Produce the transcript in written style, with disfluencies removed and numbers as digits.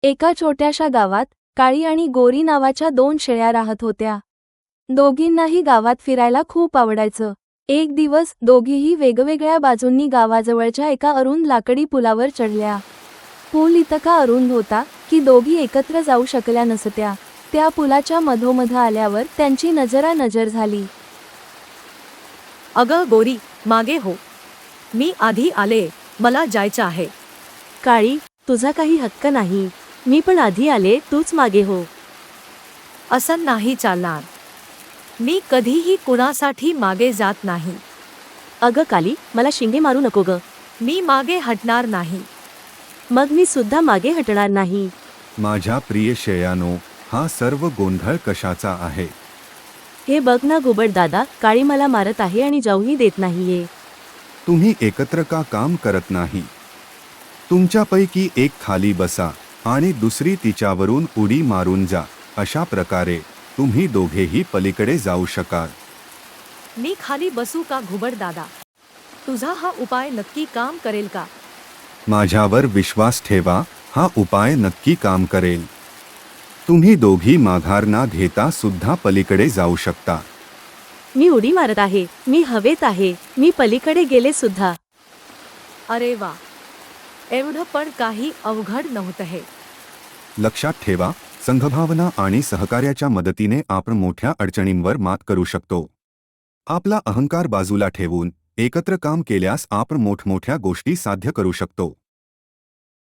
एका छोट्याशा गावात काळी आणि गोरी नावाच्या दोन शेळ्या राहत होत्या. दोघींनाही गावात फिरायला खूप आवडायचं. एक दिवस दोघीही वेगवेगळ्या बाजूंनी गावाजवळच्या एका अरुंद लाकडी पुलावर चढल्या. पूल इतका अरुंद होता की दोघी एकत्र जाऊ शकल्या नसत्या. त्या पुलाच्या मधोमध आल्यावर त्यांची नजरानजर झाली. अगं गोरी, मागे हो. मी आधी आले, मला जायचं आहे. काळी, तुझा काही हक्क नाही. मी पण आधी आले, तूच मागे हो. असं नाही चालणार. मी कधीही कुणासाठी मागे जात नाही. अगं काली, मला शिंगे मारू नको ग. मी मागे हटणार नाही. मग मी सुद्धा मागे हटणार नाही. माझ्या प्रिय शेळ्यानो, हा सर्व गोंधळ कशाचा आहे? हे बघ ना घुबड दादा, काळी मला मारत आहे आणि जाऊही देत नाहीये. तुम्ही एकत्र का काम करत नाही? तुमच्यापैकी एक खाली बसा आणि दुसरी तिच्यावरून उडी मारून जा. अशा प्रकारे तुम्ही दोघेही पलीकडे जाऊ शकाल. मी खाली बसू का घुबड दादा? तुझा हा उपाय नक्की काम करेल का? माझ्यावर विश्वास ठेवा, हा उपाय नक्की काम करेल. तुम्ही दोघी माघार न घेता सुद्धा पलीकडे जाऊ शकता. मी उडी मारत आहे, मी हवेत आहे, मी पलीकडे गेले सुद्धा. अरे वा, एवढं पण काही अवघड नव्हतं हे. लक्षात ठेवा, संघभावना आणि सहकार्याच्या मदतीने आपण मोठ्या अडचणींवर मात करू शकतो. आपला अहंकार बाजूला ठेवून एकत्र काम केल्यास आपण मोठमोठ्या गोष्टी साध्य करू शकतो.